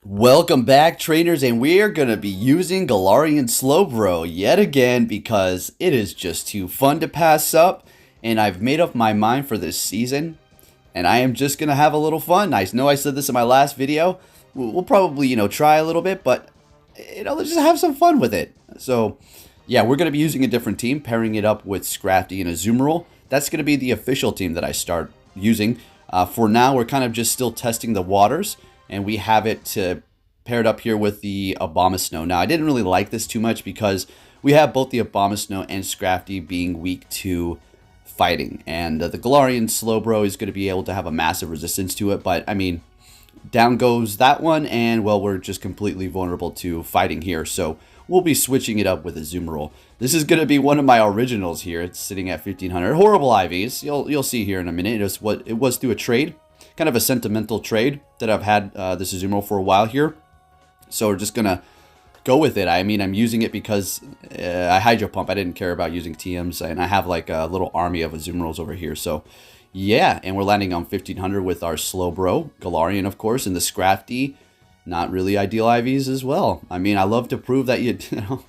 Welcome back, trainers, and we are going to be using Galarian Slowbro yet again because it is just too fun to pass up, and I've made up my mind for this season, and I am just going to have a little fun. I know I said this in my last video. We'll probably, try a little bit, but, let's just have some fun with it. So, yeah, we're going to be using a different team, pairing it up with Scrafty and Azumarill. That's going to be the official team that I start using. For now, we're kind of just still testing the waters. And we have it paired up here with the Abomasnow. Now, I didn't really like this too much because we have both the Abomasnow and Scrafty being weak to fighting. And the Galarian Slowbro is going to be able to have a massive resistance to it. But, I mean, down goes that one. And, well, we're just completely vulnerable to fighting here. So, we'll be switching it up with Azumarill. This is going to be one of my originals here. It's sitting at 1,500. Horrible IVs. You'll see here in a minute. It was through a trade. Kind of a sentimental trade that I've had this Azumarill for a while here. So we're just going to go with it. I mean, I'm using it because I Hydro Pump. I didn't care about using TMs. And I have like a little army of Azumarills over here. So yeah, and we're landing on 1,500 with our Slowbro. Galarian, of course, and the Scrafty. Not really ideal IVs as well. I mean, I love to prove that you know.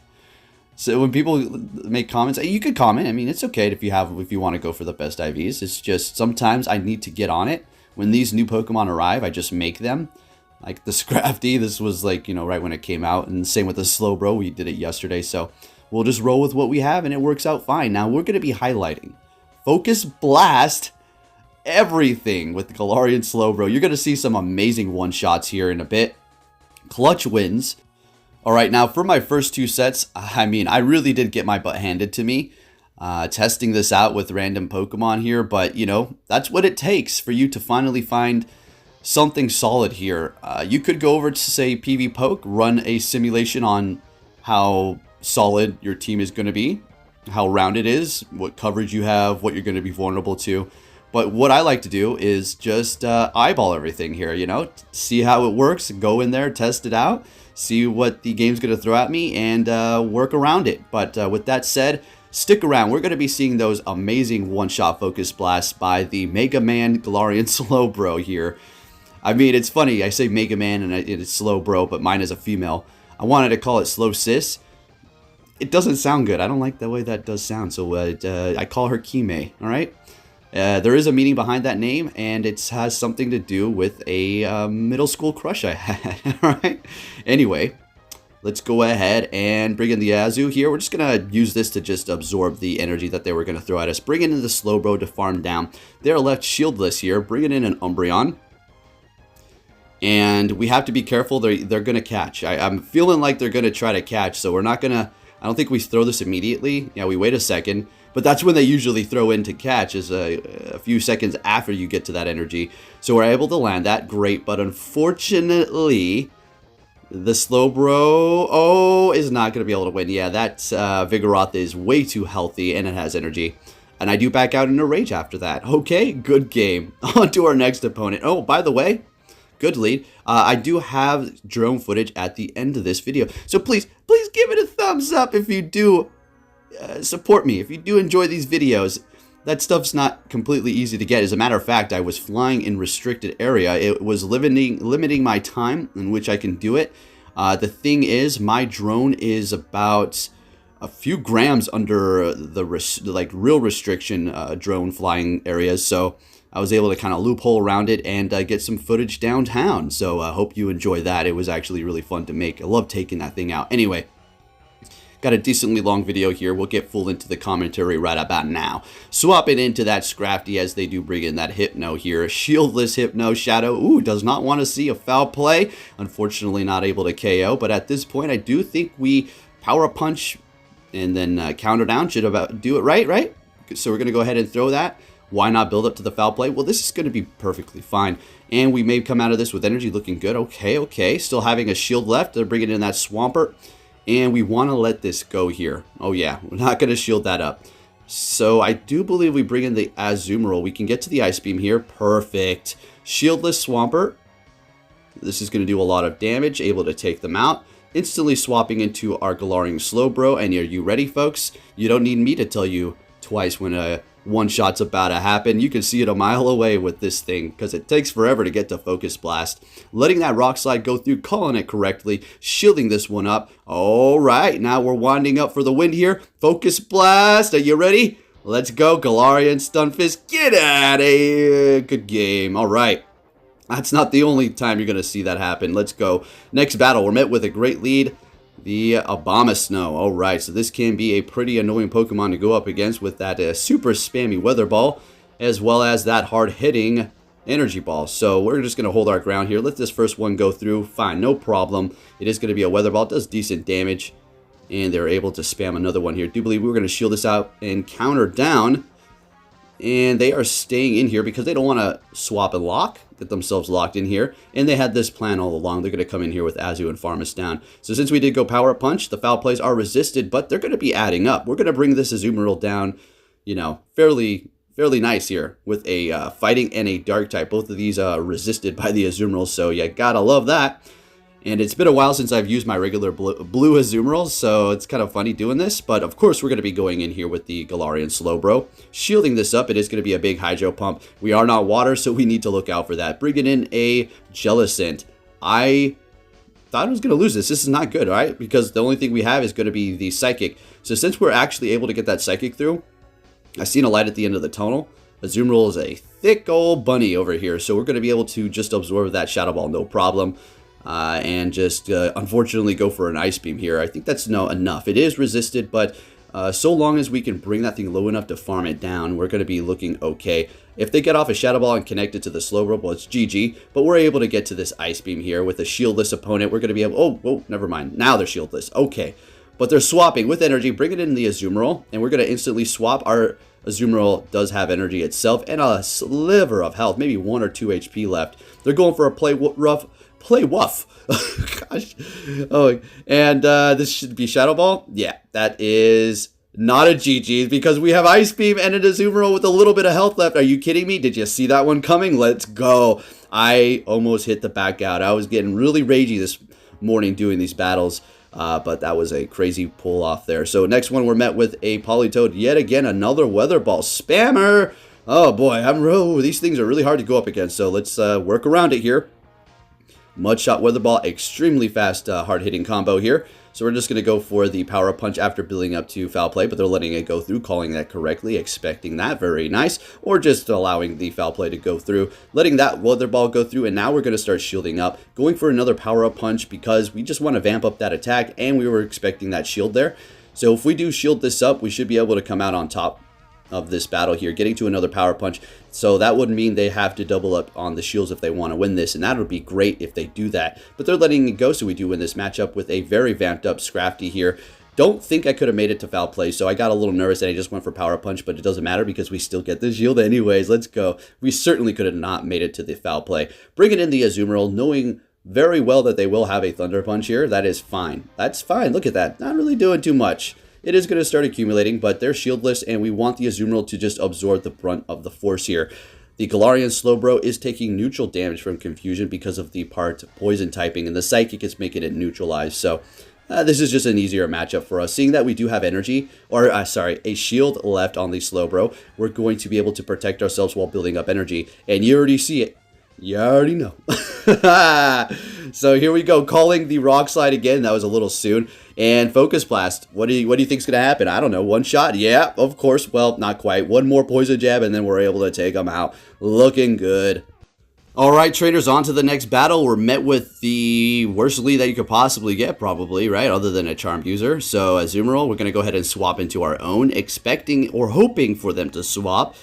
So when people make comments, you could comment. I mean, it's okay if you want to go for the best IVs. It's just sometimes I need to get on it. When these new Pokemon arrive, I just make them. Like the Scrafty, this was like, right when it came out. And same with the Slowbro, we did it yesterday. So we'll just roll with what we have and it works out fine. Now we're going to be highlighting Focus Blast everything with the Galarian Slowbro. You're going to see some amazing one-shots here in a bit. Clutch wins. Alright, now for my first two sets, I mean, I really did get my butt handed to me. Testing this out with random Pokemon here, but that's what it takes for you to finally find something solid here. You could go over to say PV Poke, run a simulation on how solid your team is going to be, how round it is, what coverage you have, what you're going to be vulnerable to. But what I like to do is just eyeball everything here, see how it works, go in there, test it out, see what the game's going to throw at me, and work around it. But with that said, stick around. We're going to be seeing those amazing one-shot focus blasts by the Mega Man Galarian Slowbro here. I mean, it's funny. I say Mega Man and it's Slowbro, but mine is a female. I wanted to call it Slow Sis. It doesn't sound good. I don't like the way that does sound, so I call her Kime, all right? There is a meaning behind that name, and it has something to do with a middle school crush I had, all right? Anyway, let's go ahead and bring in the Azu here. We're just going to use this to just absorb the energy that they were going to throw at us. Bring in the Slowbro to farm down. They're left shieldless here. Bringing in an Umbreon. And we have to be careful. They're going to catch. I'm feeling like they're going to try to catch, so we're not going to... I don't think we throw this immediately. Yeah, we wait a second. But that's when they usually throw in to catch, is a few seconds after you get to that energy. So we're able to land that. Great. But unfortunately... the Slowbro, is not going to be able to win. Yeah, that Vigoroth is way too healthy, and it has energy. And I do back out in a rage after that. Okay, good game. On to our next opponent. Oh, by the way, good lead. I do have drone footage at the end of this video. So please give it a thumbs up if you do support me. If you do enjoy these videos. That stuff's not completely easy to get. As a matter of fact, I was flying in restricted area. It was limiting my time in which I can do it. The thing is, my drone is about a few grams under the real restriction drone flying areas. So I was able to kind of loophole around it and get some footage downtown. So I hope you enjoy that. It was actually really fun to make. I love taking that thing out. Anyway. Got a decently long video here. We'll get full into the commentary right about now. Swapping into that Scrafty as they do bring in that Hypno here. A shieldless Hypno Shadow. Ooh, does not want to see a foul play. Unfortunately, not able to KO. But at this point, I do think we Power Punch and then counter down. Should about do it right? So we're going to go ahead and throw that. Why not build up to the foul play? Well, this is going to be perfectly fine. And we may come out of this with energy looking good. Okay. Still having a shield left. They're bringing in that Swampert. And we want to let this go here. Oh yeah, we're not going to shield that up. So I do believe we bring in the Azumarill. We can get to the Ice Beam here. Perfect. Shieldless Swampert. This is going to do a lot of damage. Able to take them out. Instantly swapping into our Galarian Slowbro. And are you ready, folks? You don't need me to tell you twice when one-shot's about to happen. You can see it a mile away with this thing because it takes forever to get to Focus Blast. Letting that Rock Slide go through, calling it correctly, shielding this one up. All right, now we're winding up for the win here. Focus Blast, are you ready? Let's go, Galarian Stunfisk. Get out of here. Good game. All right. That's not the only time you're going to see that happen. Let's go. Next battle, we're met with a great lead. The Abomasnow. All right, so this can be a pretty annoying Pokemon to go up against with that super spammy Weather Ball, as well as that hard-hitting Energy Ball. So we're just going to hold our ground here. Let this first one go through. Fine, no problem. It is going to be a Weather Ball. It does decent damage. And they're able to spam another one here. Do believe we're going to shield this out and counter down. And they are staying in here because they don't want to swap and lock, get themselves locked in here. And they had this plan all along. They're going to come in here with Azu and farm us down. So since we did go Power Up Punch, the foul plays are resisted, but they're going to be adding up. We're going to bring this Azumarill down, you know, fairly nice here with a Fighting and a Dark type. Both of these are resisted by the Azumarill, so you gotta love that. And it's been a while since I've used my regular blue Azumarill, so it's kind of funny doing this. But of course, we're going to be going in here with the Galarian Slowbro. Shielding this up, it is going to be a big Hydro Pump. We are not water, so we need to look out for that. Bringing in a Jellicent. I thought I was going to lose this. This is not good, all right? Because the only thing we have is going to be the Psychic. So since we're actually able to get that Psychic through, I've seen a light at the end of the tunnel. Azumarill is a thick old bunny over here, so we're going to be able to just absorb that Shadow Ball, no problem. And just unfortunately go for an Ice Beam here. I think that's enough. It is resisted, but so long as we can bring that thing low enough to farm it down, we're going to be looking okay. If they get off a Shadow Ball and connect it to the Slowbro, well, it's GG. But we're able to get to this Ice Beam here with a shieldless opponent. We're going to be able... Oh, never mind. Now they're shieldless. Okay. But they're swapping with energy, bringing in the Azumarill, and we're going to instantly swap. Our Azumarill does have energy itself and a sliver of health, maybe 1 or 2 HP left. They're going for a Play Wuff. Gosh. Oh, and this should be Shadow Ball. Yeah, that is not a GG because we have Ice Beam and an Azumarill with a little bit of health left. Are you kidding me? Did you see that one coming? Let's go. I almost hit the back out. I was getting really ragey this morning doing these battles. But that was a crazy pull off there. So next one, we're met with a Politoed. Yet again, another Weather Ball spammer. Oh boy, these things are really hard to go up against. So let's work around it here. Mudshot Weather Ball, extremely fast, hard-hitting combo here. So we're just going to go for the Power Up Punch after building up to Foul Play, but they're letting it go through, calling that correctly, expecting that, very nice. Or just allowing the Foul Play to go through, letting that Weather Ball go through, and now we're going to start shielding up, going for another Power Up Punch because we just want to vamp up that attack, and we were expecting that shield there. So if we do shield this up, we should be able to come out on top of this battle here, getting to another Power Punch. So that would mean they have to double up on the shields if they want to win this, and that would be great if they do that. But they're letting it go, so we do win this matchup with a very vamped up Scrafty here. Don't think I could have made it to Foul Play, so I got a little nervous and I just went for Power Punch, but it doesn't matter because we still get the shield anyways. Let's go. We certainly could have not made it to the Foul Play. Bringing in the Azumarill, knowing very well that they will have a Thunder Punch here. That is fine. That's fine. Look at that. Not really doing too much. It is going to start accumulating, but they're shieldless, and we want the Azumarill to just absorb the brunt of the force here. The Galarian Slowbro is taking neutral damage from Confusion because of the part Poison typing, and the Psychic is making it neutralized. So this is just an easier matchup for us. Seeing that we do have energy, or a shield left on the Slowbro, we're going to be able to protect ourselves while building up energy, and you already see it. You already know. So here we go, calling the Rock Slide again. That was a little soon. And Focus Blast. What do you think is going to happen? I don't know. One shot? Yeah, of course. Well, not quite. One more Poison Jab, and then we're able to take them out. Looking good. All right, trainers, on to the next battle. We're met with the worst lead that you could possibly get, probably, right? Other than a Charmed user. So, Azumarill, we're going to go ahead and swap into our own, expecting or hoping for them to swap,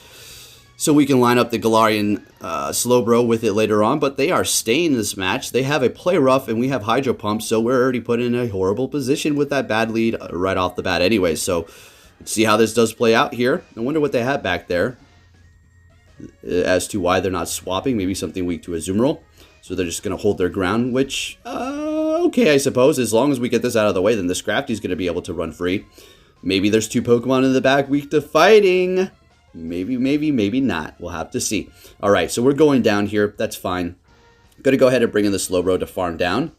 so we can line up the Galarian Slowbro with it later on. But they are staying in this match. They have a Play Rough, and we have Hydro Pump, so we're already put in a horrible position with that bad lead right off the bat anyway. So, let's see how this does play out here. I wonder what they have back there as to why they're not swapping. Maybe something weak to Azumarill. So they're just going to hold their ground, which, okay, I suppose. As long as we get this out of the way, then the Scrafty's going to be able to run free. Maybe there's 2 Pokemon in the back weak to fighting. Maybe not. We'll have to see. All right, so we're going down here. That's fine. I'm going to go ahead and bring in the Slowbro to farm down.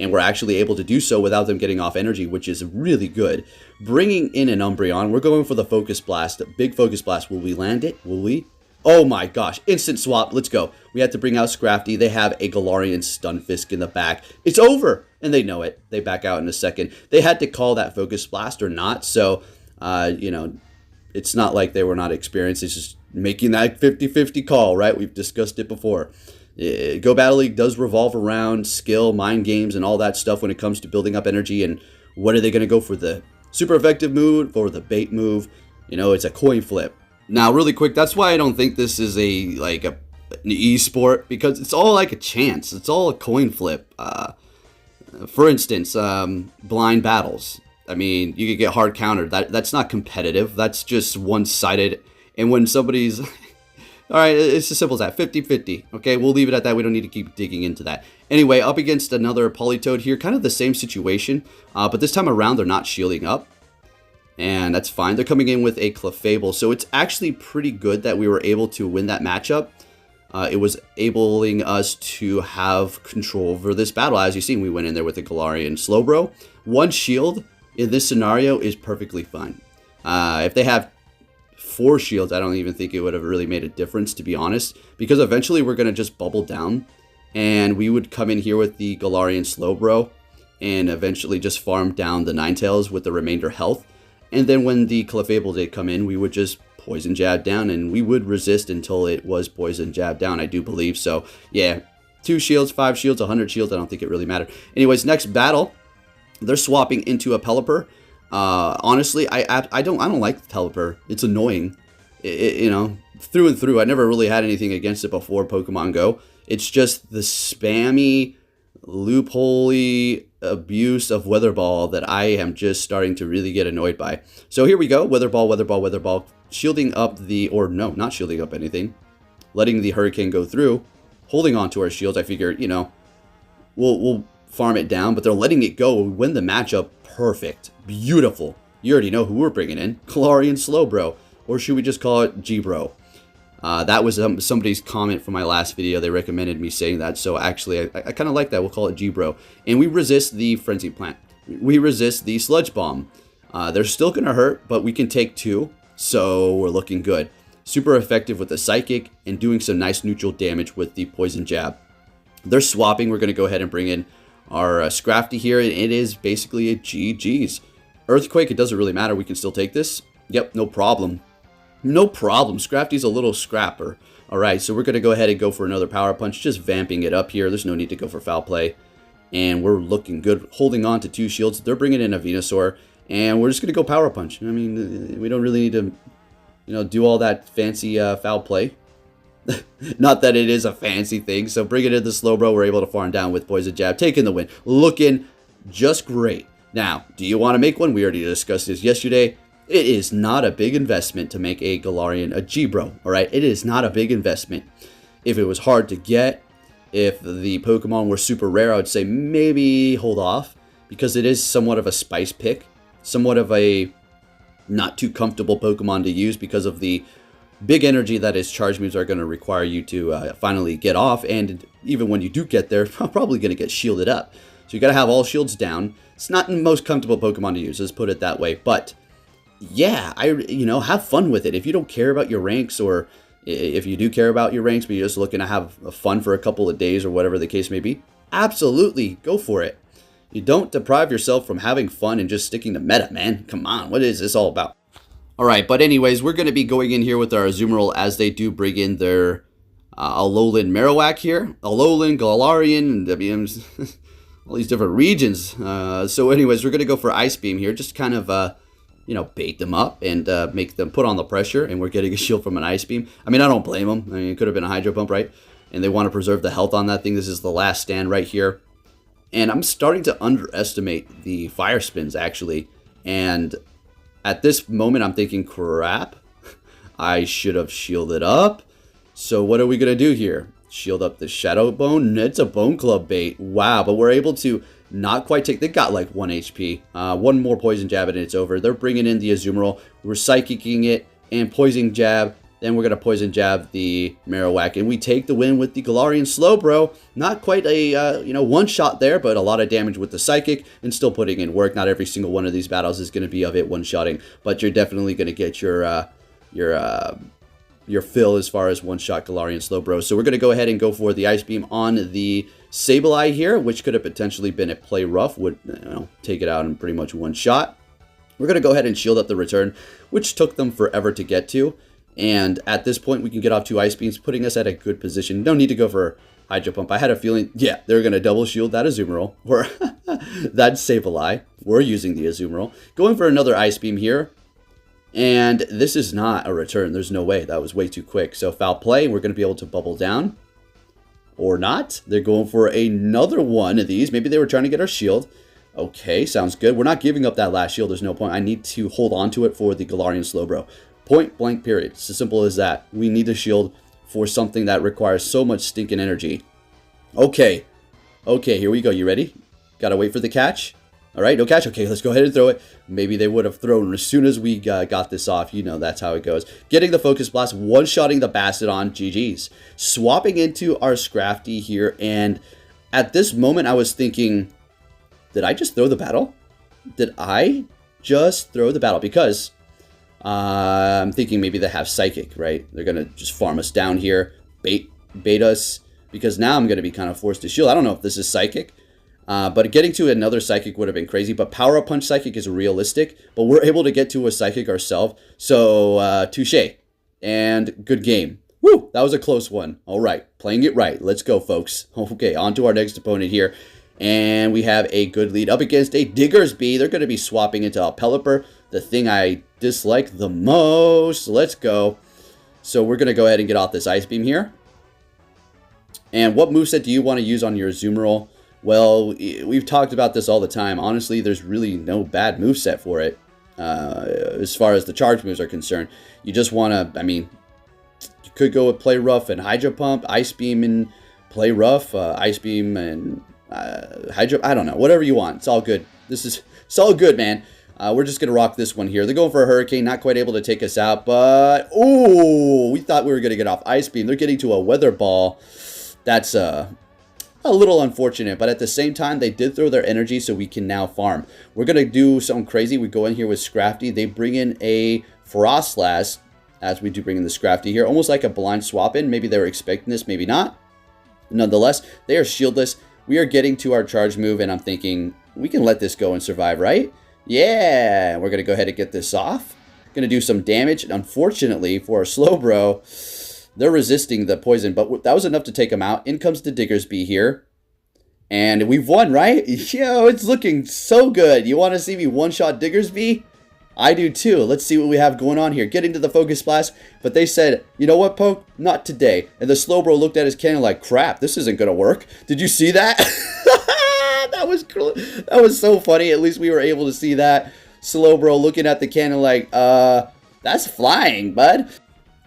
and we're actually able to do so without them getting off energy, which is really good. Bringing in an Umbreon, we're going for the Focus Blast, big Focus Blast. Will we land it? Will we? Oh my gosh, instant swap, let's go. We had to bring out Scrafty. They have a Galarian Stunfisk in the back. It's over, and they know it. They back out in a second. They had to call that Focus Blast or not, so, you know, it's not like they were not experienced. It's just making that 50-50 call, right? We've discussed it before. Go Battle League does revolve around skill, mind games, and all that stuff when it comes to building up energy, and what are they going to go for, the super effective move or the bait move? You know, it's a coin flip. Now, really quick, that's why I don't think this is an e-sport, because it's all like a chance. It's all a coin flip. For instance, blind battles. I mean, you could get hard countered. That's not competitive. That's just one-sided. And when somebody's... all right, it's as simple as that. 50-50. Okay, we'll leave it at that. We don't need to keep digging into that. Anyway, up against another Politoed here. Kind of the same situation. But this time around, they're not shielding up. And that's fine. They're coming in with a Clefable. So it's actually pretty good that we were able to win that matchup. It was enabling us to have control over this battle. As you've seen, we went in there with a Galarian Slowbro. One shield in this scenario is perfectly fine. If they have 4 shields, I don't even think it would have really made a difference, to be honest. Because eventually we're going to just bubble down. And we would come in here with the Galarian Slowbro. And eventually just farm down the Ninetales with the remainder health. And then when the Clefable did come in, we would just Poison Jab down, and we would resist until it was Poison Jab down, I do believe. So, yeah, 2 shields, 5 shields, 100 shields, I don't think it really mattered. Anyways, next battle, they're swapping into a Pelipper. Honestly, I don't like the Pelipper. It's annoying. You know, through and through. I never really had anything against it before Pokemon Go. It's just the spammy, loophole-y abuse of Weather Ball that I am just starting to really get annoyed by. So here we go. Weather Ball, Weather Ball, Weather Ball. Shielding up the... or no, not shielding up anything. Letting the Hurricane go through. Holding on to our shields. I figure, you know, we'll farm it down. But they're letting it go. We win the matchup. Perfect. Beautiful. You already know who we're bringing in. Galarian Slowbro. Or should we just call it G-Bro? That was somebody's comment from my last video. They recommended me saying that. So actually, I kind of like that. We'll call it G-Bro. And we resist the Frenzy Plant. We resist the Sludge Bomb. They're still going to hurt, but we can take 2. So we're looking good. Super effective with the Psychic and doing some nice neutral damage with the Poison Jab. They're swapping. We're going to go ahead and bring in our Scrafty here. And it is basically a GG's. Earthquake, it doesn't really matter. We can still take this. Yep, no problem. No problem. Scrafty's a little scrapper. Alright, so we're going to go ahead and go for another Power Punch. Just vamping it up here. There's no need to go for Foul Play. And we're looking good. Holding on to 2 shields. They're bringing in a Venusaur. And we're just going to go Power Punch. I mean, we don't really need to, you know, do all that fancy Foul Play. Not that it is a fancy thing. So bringing in the Slowbro, we're able to farm down with Poison Jab. Taking the win. Looking just great. Now, do you want to make one? We already discussed this yesterday. It is not a big investment to make a Galarian a G-Bro, alright? It is not a big investment. If it was hard to get, if the Pokemon were super rare, I would say maybe hold off. Because it is somewhat of a spice pick. Somewhat of a not too comfortable Pokemon to use because of the big energy that its charge moves are going to require you to finally get off. And even when you do get there, probably going to get shielded up. So you got to have all shields down. It's not the most comfortable Pokemon to use, let's put it that way. But yeah, you know, have fun with it. If you don't care about your ranks, or if you do care about your ranks, but you're just looking to have fun for a couple of days or whatever the case may be, absolutely go for it. You don't deprive yourself from having fun and just sticking to meta, man. Come on, what is this all about? Alright, but anyways, we're going to be going in here with our Azumarill as they do bring in their Alolan Marowak here. Alolan, Galarian, WMs, all these different regions. So anyways, we're going to go for Ice Beam here. Just kind of, you know, bait them up and make them put on the pressure. And we're getting a shield from an Ice Beam. I mean, I don't blame them. I mean, it could have been a Hydro Pump, right? And they want to preserve the health on that thing. This is the last stand right here. And I'm starting to underestimate the Fire Spins, actually. And at this moment, I'm thinking, crap, I should have shielded up. So what are we going to do here? Shield up the Shadow Bone? It's a Bone Club bait. Wow, but we're able to not quite take... They got like 1 HP. One more Poison Jab and it's over. They're bringing in the Azumarill. We're Psychicking it and Poison Jab. Then we're going to Poison Jab the Marowak, and we take the win with the Galarian Slowbro. Not quite a, one-shot there, but a lot of damage with the Psychic, and still putting in work. Not every single one of these battles is going to be of it one-shotting, but you're definitely going to get your fill as far as one-shot Galarian Slowbro. So we're going to go ahead and go for the Ice Beam on the Sableye here, which could have potentially been a play rough, would take it out in pretty much one shot. We're going to go ahead and shield up the return, which took them forever to get to. And at this point, we can get off 2 Ice Beams, putting us at a good position. No need to go for Hydro Pump. I had a feeling, yeah, they're going to double shield that Azumarill, or that Sableye. We're using the Azumarill. Going for another Ice Beam here. And this is not a return. There's no way. That was way too quick. So foul play. We're going to be able to bubble down. Or not. They're going for another one of these. Maybe they were trying to get our shield. Okay, sounds good. We're not giving up that last shield. There's no point. I need to hold on to it for the Galarian Slowbro. Point blank period. It's as simple as that. We need a shield for something that requires so much stinking energy. Okay. Okay, here we go. You ready? Gotta wait for the catch. All right, no catch. Okay, let's go ahead and throw it. Maybe they would have thrown as soon as we got this off. You know, that's how it goes. Getting the Focus Blast, one-shotting the Bastiodon. GG's. Swapping into our Scrafty here, and at this moment I was thinking, did I just throw the battle? Did I just throw the battle? Because I'm thinking maybe they have Psychic, right? They're going to just farm us down here, bait us, because now I'm going to be kind of forced to shield. I don't know if this is Psychic, but getting to another Psychic would have been crazy. But Power Up Punch Psychic is realistic, but we're able to get to a Psychic ourselves. So, touche. And good game. Woo! That was a close one. All right, playing it right. Let's go, folks. Okay, on to our next opponent here. And we have a good lead up against a Diggersby. They're going to be swapping into a Pelipper, the thing I dislike the most. Let's go. So we're going to go ahead and get off this Ice Beam here. And what moveset do you want to use on your Azumarill? Well, we've talked about this all the time. Honestly, there's really no bad moveset for it. As far as the charge moves are concerned. You just want to, you could go with Play Rough and Hydro Pump, Ice Beam and Play Rough, Ice Beam and Hydro, I don't know, whatever you want. It's all good. It's all good, man. We're just gonna rock this one here. They're going for a Hurricane, not quite able to take us out, but oh, we thought we were gonna get off Ice Beam. They're getting to a Weather Ball. That's a little unfortunate, but at the same time, they did throw their energy, so we can now farm. We're gonna do something crazy. We go in here with Scrafty. They bring in a Frostlass, as we do bring in the Scrafty here, almost like a blind swap in. Maybe they were expecting this, maybe not. Nonetheless, they are shieldless. We are getting to our charge move, and I'm thinking, we can let this go and survive, right? Yeah, we're going to go ahead and get this off. Going to do some damage. Unfortunately, for our Slowbro, they're resisting the poison, but that was enough to take them out. In comes the Diggersby here. And we've won, right? Yo, it's looking so good. You want to see me one-shot Diggersby? I do too. Let's see what we have going on here. Getting to the Focus Blast, but they said, you know what, Poke? Not today. And the Slowbro looked at his cannon like, crap, this isn't going to work. Did you see that? That was cool. That was so funny. At least we were able to see that. Slowbro looking at the cannon like, that's flying, bud.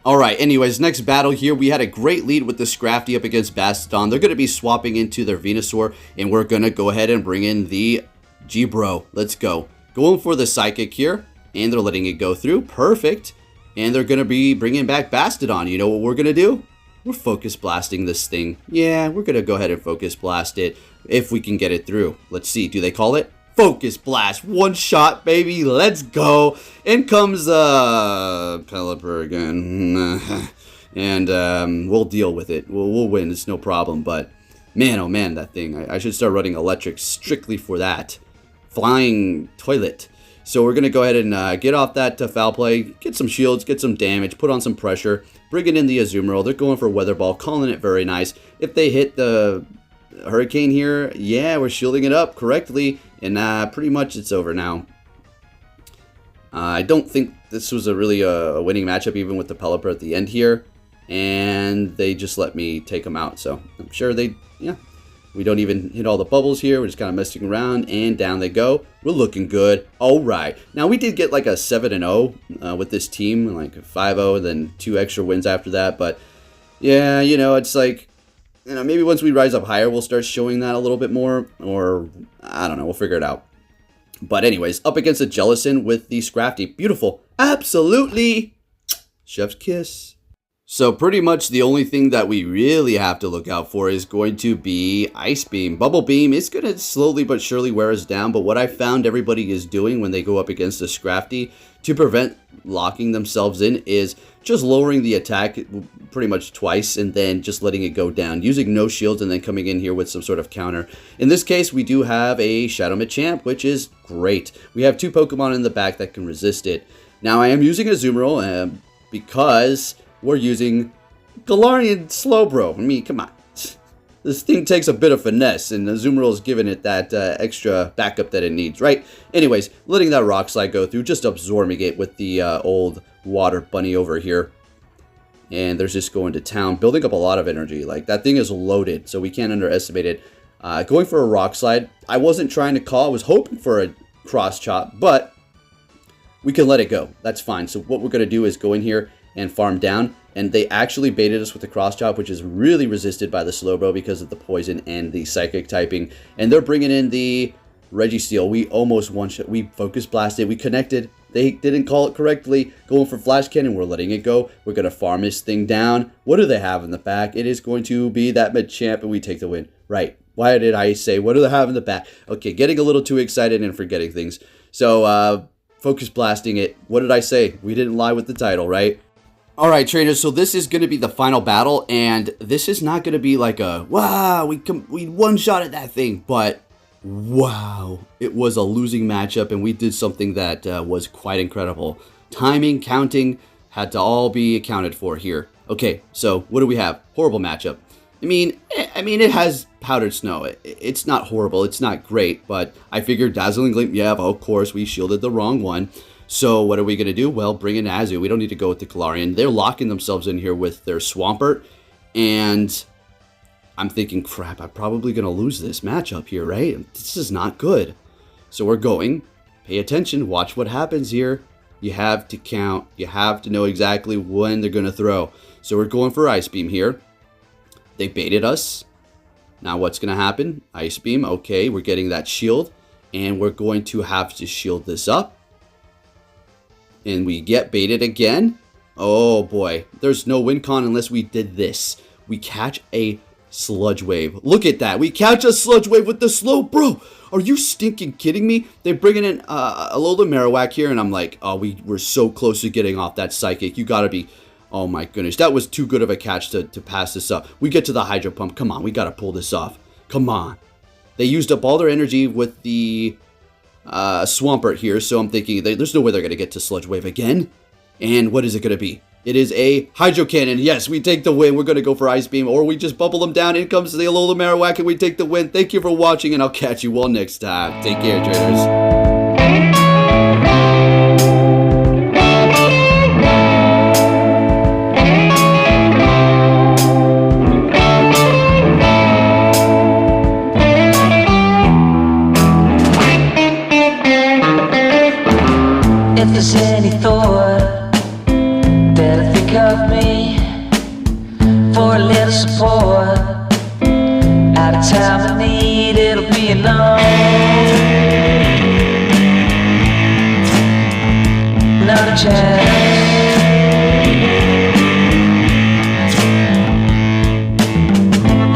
All right, anyways, next battle here. We had a great lead with the Scrafty up against Bastiodon. They're going to be swapping into their Venusaur, and we're going to go ahead and bring in the G-Bro. Let's go. Going for the Psychic here. And they're letting it go through. Perfect. And they're going to be bringing back Bastiodon. You know what we're going to do? We're Focus Blasting this thing. Yeah, we're going to go ahead and Focus Blast it if we can get it through. Let's see. Do they call it? Focus Blast. One shot, baby. Let's go. In comes Pelipper again. And we'll deal with it. We'll win. It's no problem. But man, oh man, that thing. I should start running electric strictly for that. Flying toilet. So we're going to go ahead and get off that foul play, get some shields, get some damage, put on some pressure, bring it in the Azumarill. They're going for Weather Ball, calling it very nice. If they hit the Hurricane here, yeah, we're shielding it up correctly, and pretty much it's over now. I don't think this was really a winning matchup, even with the Pelipper at the end here, and they just let me take them out, so I'm sure yeah. We don't even hit all the bubbles here. We're just kind of messing around, and down they go. We're looking good. All right. Now, we did get like a 7-0 with this team, like a 5-0, then 2 extra wins after that. But, yeah, it's like, maybe once we rise up higher, we'll start showing that a little bit more. Or, I don't know. We'll figure it out. But anyways, up against the Jellicent with the Scrafty. Beautiful. Absolutely. Chef's kiss. So pretty much the only thing that we really have to look out for is going to be Ice Beam. Bubble Beam is going to slowly but surely wear us down, but what I found everybody is doing when they go up against a Scrafty to prevent locking themselves in is just lowering the attack pretty much twice and then just letting it go down, using no shields and then coming in here with some sort of counter. In this case, we do have a Shadow Machamp, which is great. We have 2 Pokemon in the back that can resist it. Now, I am using a Azumarill because we're using Galarian Slowbro. I mean, come on. This thing takes a bit of finesse, and Azumarill is giving it that extra backup that it needs, right? Anyways, letting that Rock Slide go through, just absorbing it with the old Water Bunny over here. And there's just going to town, building up a lot of energy. Like, that thing is loaded, so we can't underestimate it. Going for a Rock Slide. I wasn't trying to call. I was hoping for a Cross Chop, but we can let it go. That's fine. So what we're going to do is go in here and farm down, and they actually baited us with the Cross Chop, which is really resisted by the Slowbro because of the poison and the psychic typing. And they're bringing in the Registeel. We almost one-shot. We Focus Blasted. We connected. They didn't call it correctly. Going for Flash Cannon. We're letting it go. We're going to farm this thing down. What do they have in the back? It is going to be that Machamp, and we take the win. Right. Why did I say, what do they have in the back? Okay, getting a little too excited and forgetting things. So, Focus Blasting it. What did I say? We didn't lie with the title, right? Alright, trainers, so this is going to be the final battle, and this is not going to be like a, wow, we one-shotted that thing, but, wow, it was a losing matchup, and we did something that was quite incredible. Timing, counting, had to all be accounted for here. Okay, so what do we have? Horrible matchup. I mean, it has Powdered Snow. It's not horrible, it's not great, but I figured Dazzling Gleam, yeah, of course, we shielded the wrong one. So what are we going to do? Well, bring in Azu. We don't need to go with the Galarian. They're locking themselves in here with their Swampert. And I'm thinking, crap, I'm probably going to lose this matchup here, right? This is not good. So we're going. Pay attention. Watch what happens here. You have to count. You have to know exactly when they're going to throw. So we're going for Ice Beam here. They baited us. Now what's going to happen? Ice Beam. Okay, we're getting that shield. And we're going to have to shield this up. And we get baited again. Oh boy. There's no win con unless we did this. We catch a Sludge Wave. Look at that. We catch a Sludge Wave with the Slowbro. Are you stinking kidding me? They're bringing in Alola Marowak here. And I'm like, oh, we're so close to getting off that Psychic. You gotta be... Oh my goodness. That was too good of a catch to pass this up. We get to the Hydro Pump. Come on. We gotta pull this off. Come on. They used up all their energy with the... Swampert here, so I'm thinking there's no way they're going to get to Sludge Wave again. And what is it going to be? It is a Hydro Cannon. Yes, we take the win. We're going to go for Ice Beam, or we just bubble them down. In comes the Alola Marowak, and we take the win. Thank you for watching, and I'll catch you all next time. Take care, traders. If there's any thought that I think of me for a little support, at a time of need, it'll be enough. Not a chance.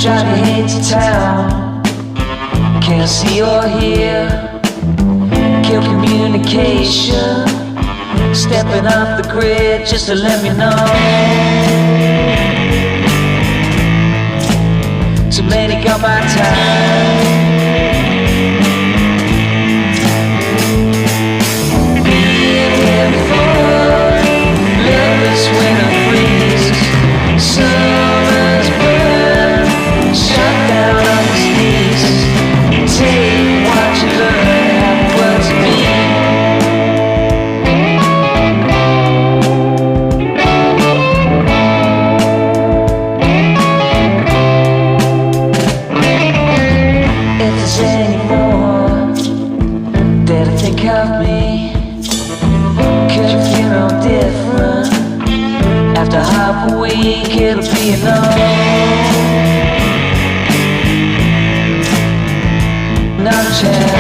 Johnny hates town, can't see or hear. Kill communication, stepping off the grid just to let me know. Too many got my time. Being here before, lovers winter freeze, summer's burn, shut down on the sneeze. Take what you learn, what's me. Of me, could you feel no different? After half a week, it'll be enough. Not a chance.